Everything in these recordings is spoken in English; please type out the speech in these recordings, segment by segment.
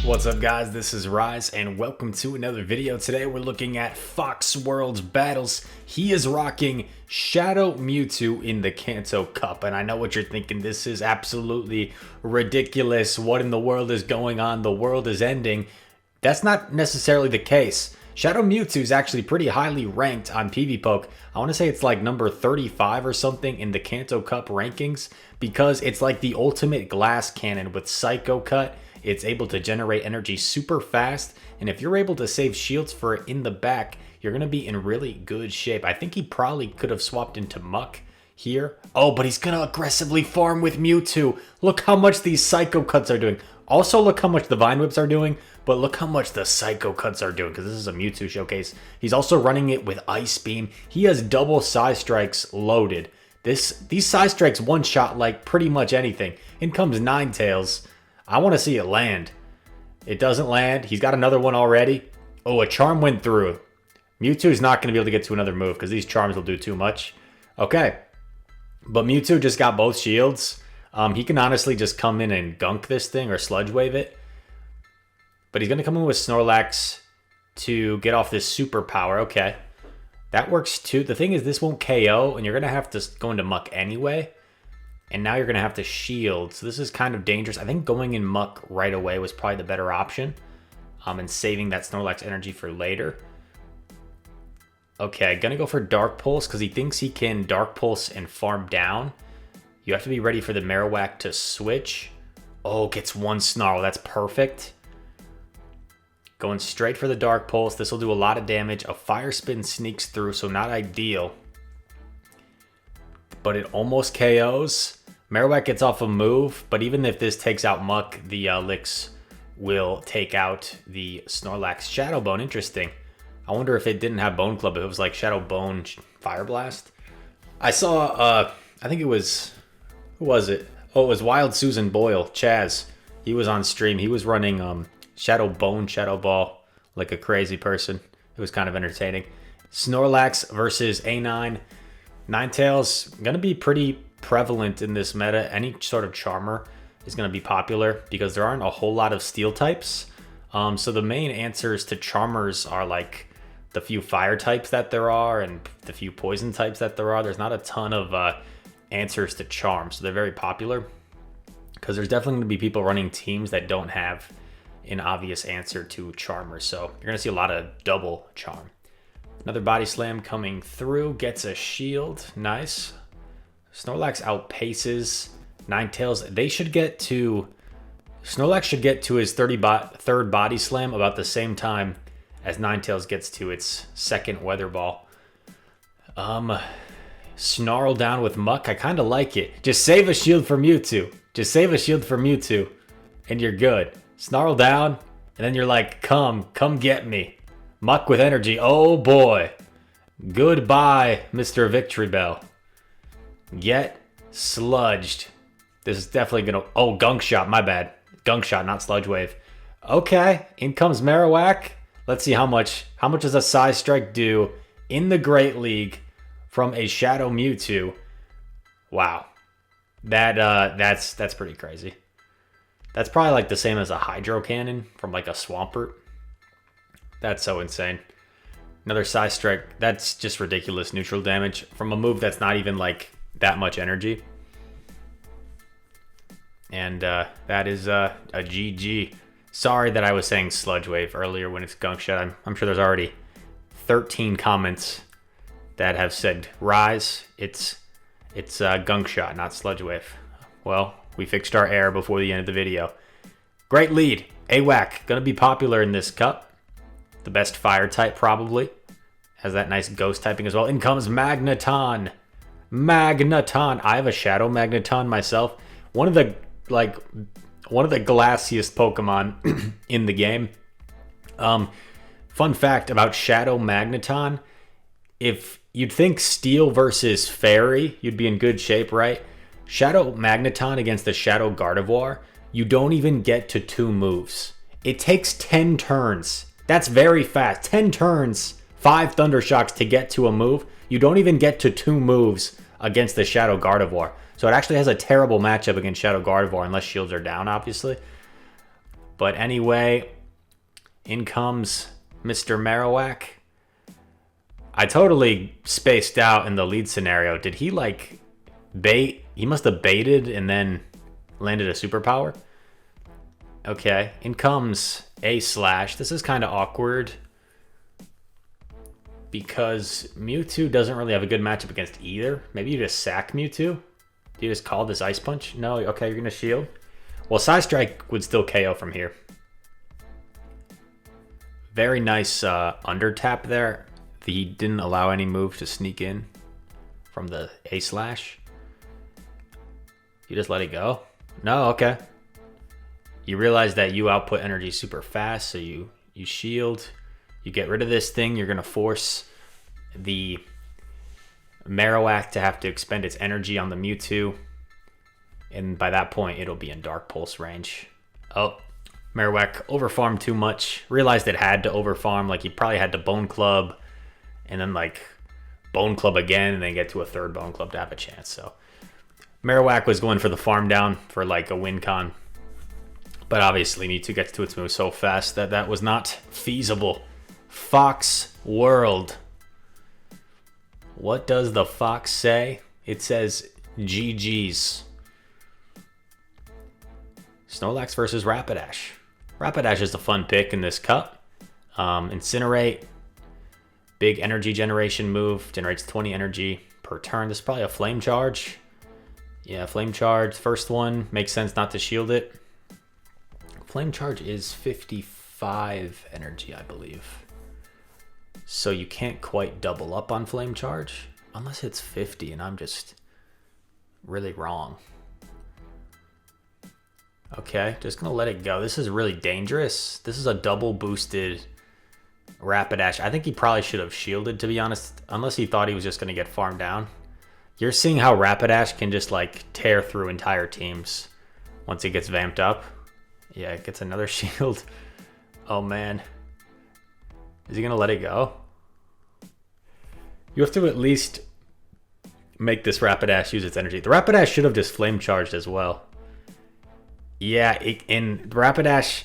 What's up guys, this is Rise and welcome to another video. Today we're looking at Fox World's battles. He is rocking Shadow Mewtwo in the Kanto Cup, and I know what you're thinking, this is absolutely ridiculous. What in the world is going on? The world is ending. That's not necessarily the case. Shadow Mewtwo is actually pretty highly ranked on PvPoke. I want to say it's like number 35 or something in the Kanto Cup rankings because it's like the ultimate glass cannon with Psycho Cut. It's able to generate energy super fast, and if you're able to save shields for it in the back, you're going to be in really good shape. I think he probably could have swapped into Muck here. Oh, but he's going to aggressively farm with Mewtwo. Look how much these Psycho Cuts are doing. Also, look how much the Vine Whips are doing, but look how much the Psycho Cuts are doing, because this is a Mewtwo showcase. He's also running it with Ice Beam. He has double Side Strikes loaded. These Side Strikes one-shot like pretty much anything. In comes Ninetales. I want to see it land. It doesn't land. He's got another one already. Oh, a Charm went through. Mewtwo's not going to be able to get to another move because these Charms will do too much. Okay. But Mewtwo just got both shields. He can honestly just come in and gunk this thing or Sludge Wave it. But he's going to come in with Snorlax to get off this superpower. Okay. That works too. The thing is, this won't KO, and you're going to have to go into Muck anyway. And now you're going to have to shield. So this is kind of dangerous. I think going in Muck right away was probably the better option. And saving that Snorlax energy for later. Okay, going to go for Dark Pulse because he thinks he can Dark Pulse and farm down. You have to be ready for the Marowak to switch. Oh, gets one Snarl. That's perfect. Going straight for the Dark Pulse. This will do a lot of damage. A Fire Spin sneaks through, so not ideal. But it almost KOs. Marowak gets off a move, but even if this takes out Muck, the Licks will take out the Snorlax Shadow Bone. Interesting. I wonder if it didn't have Bone Club, if it was like Shadow Bone Fire Blast. I saw, I think it was, who was it? Oh, it was Wild Susan Boyle, Chaz. He was on stream. He was running Shadow Bone, Shadow Ball like a crazy person. It was kind of entertaining. Snorlax versus A9. Ninetales going to be pretty prevalent in this meta. Any sort of Charmer is going to be popular because there aren't a whole lot of Steel types. So the main answers to Charmers are like the few Fire types that there are and the few Poison types that there are. There's not a ton of answers to Charm, so they're very popular because there's definitely going to be people running teams that don't have an obvious answer to Charmers. So you're going to see a lot of double Charm. Another Body Slam coming through, gets a shield, nice. Snorlax outpaces Ninetales. They should get to, Snorlax should get to his third Body Slam about the same time as Ninetales gets to its second Weather Ball. Snarl down with Muck, I kind of like it. Just save a shield for Mewtwo. Just save a shield for Mewtwo, and you're good. Snarl down, and then you're like, come get me. Muck with energy. Oh boy. Goodbye, Mr. Victory Bell. Get sludged. This is definitely gonna... Oh, Gunk Shot. My bad. Gunk Shot, not Sludge Wave. Okay. In comes Marowak. Let's see how much does a Side Strike do in the Great League from a Shadow Mewtwo. Wow. That's pretty crazy. That's probably like the same as a Hydro Cannon from like a Swampert. That's so insane. Another Side Strike. That's just ridiculous neutral damage from a move that's not even like that much energy. And that is a GG. Sorry that I was saying Sludge Wave earlier when it's Gunk Shot. I'm sure there's already 13 comments that have said Rise. It's Gunk Shot, not Sludge Wave. Well, we fixed our error before the end of the video. Great lead. AWAC gonna be popular in this cup. The best Fire type probably. Has that nice Ghost typing as well. In comes Magneton. Magneton. I have a Shadow Magneton myself. One of the glassiest Pokemon in the game. Fun fact about Shadow Magneton. If you'd think Steel versus Fairy, you'd be in good shape, right? Shadow Magneton against the Shadow Gardevoir, you don't even get to 2 moves. It takes 10 turns. That's very fast. 10 turns, 5 Thunder Shocks to get to a move. You don't even get to 2 moves against the Shadow Gardevoir. So it actually has a terrible matchup against Shadow Gardevoir, unless shields are down, obviously. But anyway, in comes Mr. Marowak. I totally spaced out in the lead scenario. Did he like bait? He must have baited and then landed a superpower. Okay, in comes a slash. This is kind of awkward because Mewtwo doesn't really have a good matchup against either. Maybe you just sack Mewtwo. Do you just call this Ice Punch? No, okay, you're gonna shield. Well, Side Strike would still KO from here. Very nice under tap there. He didn't allow any move to sneak in from the A slash. You just let it go? No, okay. You realize that you output energy super fast, so you shield. You get rid of this thing. You're going to force the Marowak to have to expend its energy on the Mewtwo. And by that point, it'll be in Dark Pulse range. Oh, Marowak overfarmed too much. Realized it had to overfarm. Like, he probably had to Bone Club and then, like, Bone Club again and then get to a third Bone Club to have a chance. So, Marowak was going for the farm down for, like, a win con. But obviously, Mewtwo gets to its move so fast that that was not feasible. Fox World. What does the Fox say? It says GG's. Snorlax versus Rapidash. Rapidash is the fun pick in this cup. Incinerate. Big energy generation move. Generates 20 energy per turn. This is probably a Flame Charge. Yeah, Flame Charge. First one. Makes sense not to shield it. Flame Charge is 55 energy, I believe. So you can't quite double up on Flame Charge. Unless it's 50 and I'm just really wrong. Okay, just gonna let it go. This is really dangerous. This is a double boosted Rapidash. I think he probably should have shielded, to be honest. Unless he thought he was just gonna get farmed down. You're seeing how Rapidash can just like tear through entire teams once it gets vamped up. Yeah, it gets another shield. Oh, man. Is he going to let it go? You have to at least make this Rapidash use its energy. The Rapidash should have just Flame Charged as well. Yeah, in Rapidash,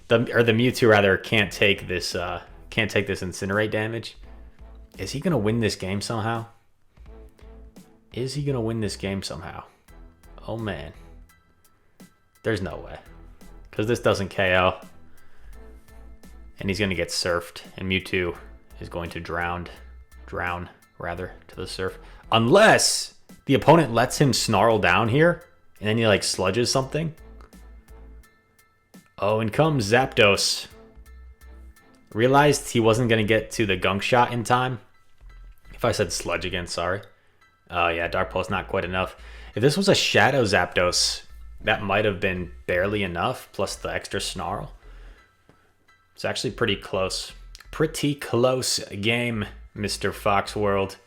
the Mewtwo rather, can't take this Incinerate damage. Is he going to win this game somehow? Is he going to win this game somehow? Oh, man. There's no way. Because this doesn't KO. And he's going to get surfed. And Mewtwo is going to drown rather, to the surf. Unless the opponent lets him snarl down here. And then he like sludges something. Oh, and comes Zapdos. Realized he wasn't going to get to the Gunk Shot in time. If I said sludge again, sorry. Oh yeah, Dark Pulse not quite enough. If this was a Shadow Zapdos, that might have been barely enough, plus the extra snarl. It's actually pretty close. Pretty close game, Mr. Fox World.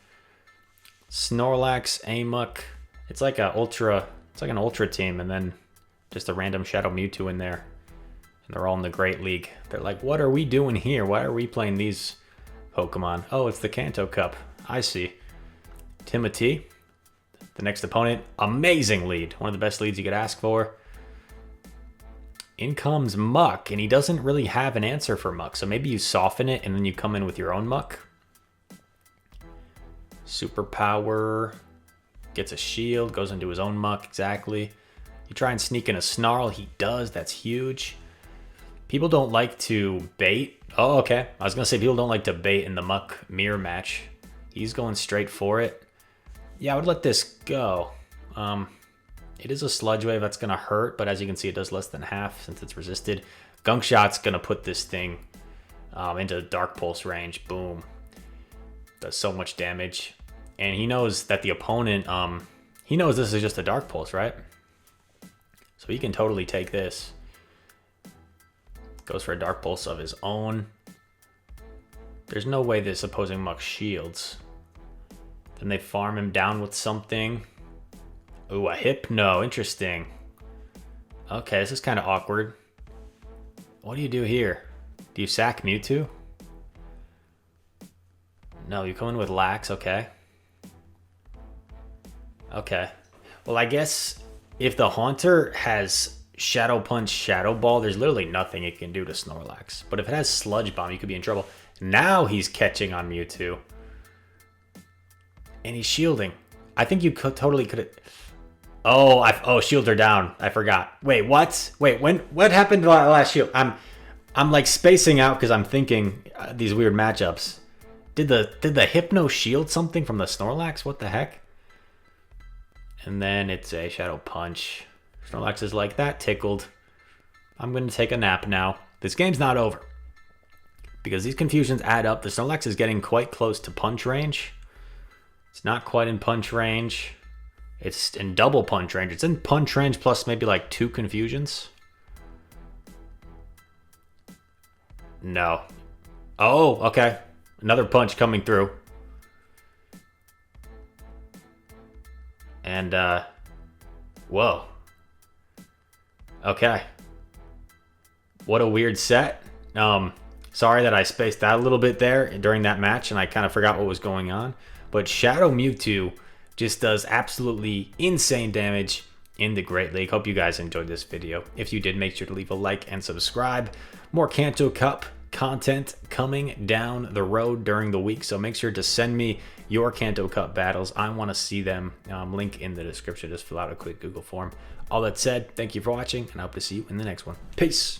Snorlax, Amok. It's like an ultra team, and then just a random Shadow Mewtwo in there. And they're all in the Great League. They're like, what are we doing here? Why are we playing these Pokemon? Oh, it's the Kanto Cup. I see. Timothy. The next opponent, amazing lead. One of the best leads you could ask for. In comes Muck, and he doesn't really have an answer for Muck. So maybe you soften it, and then you come in with your own Muck. Superpower. Gets a shield, goes into his own Muck, exactly. You try and sneak in a Snarl, he does, that's huge. People don't like to bait. Oh, okay. I was going to say people don't like to bait in the Muck mirror match. He's going straight for it. Yeah, I would let this go. It is a Sludge Wave that's going to hurt, but as you can see, it does less than half since it's resisted. Gunk Shot's going to put this thing into Dark Pulse range. Boom. Does so much damage. And he knows that the opponent, he knows this is just a Dark Pulse, right? So he can totally take this. Goes for a Dark Pulse of his own. There's no way this opposing Muck shields. Then they farm him down with something. Ooh, a Hypno. Interesting. Okay, this is kind of awkward. What do you do here? Do you sack Mewtwo? No, you come in with Lax. Okay. Okay. Well, I guess if the Haunter has Shadow Punch, Shadow Ball. There's literally nothing it can do to Snorlax. But if it has Sludge Bomb, you could be in trouble. Now he's catching on Mewtwo. And he's shielding. I think you totally could have... Oh, shield her down. I forgot. Wait, what? Wait, what happened to that last shield? I'm like spacing out because I'm thinking these weird matchups. Did the Hypno shield something from the Snorlax? What the heck? And then it's a Shadow Punch. Snorlax is like, that tickled. I'm going to take a nap now. This game's not over. Because these confusions add up. The Snorlax is getting quite close to punch range. It's not quite in punch range. It's in double punch range. It's in punch range plus maybe like 2 confusions. No. Oh, okay. Another punch coming through. And, whoa. Okay. What a weird set. Sorry that I spaced out a little bit there during that match and I kind of forgot what was going on. But Shadow Mewtwo just does absolutely insane damage in the Great League. Hope you guys enjoyed this video. If you did, make sure to leave a like and subscribe. More Kanto Cup content coming down the road during the week, so make sure to send me your Kanto Cup battles. I want to see them. Link in the description. Just fill out a quick Google form. All that said, thank you for watching, and I hope to see you in the next one. Peace.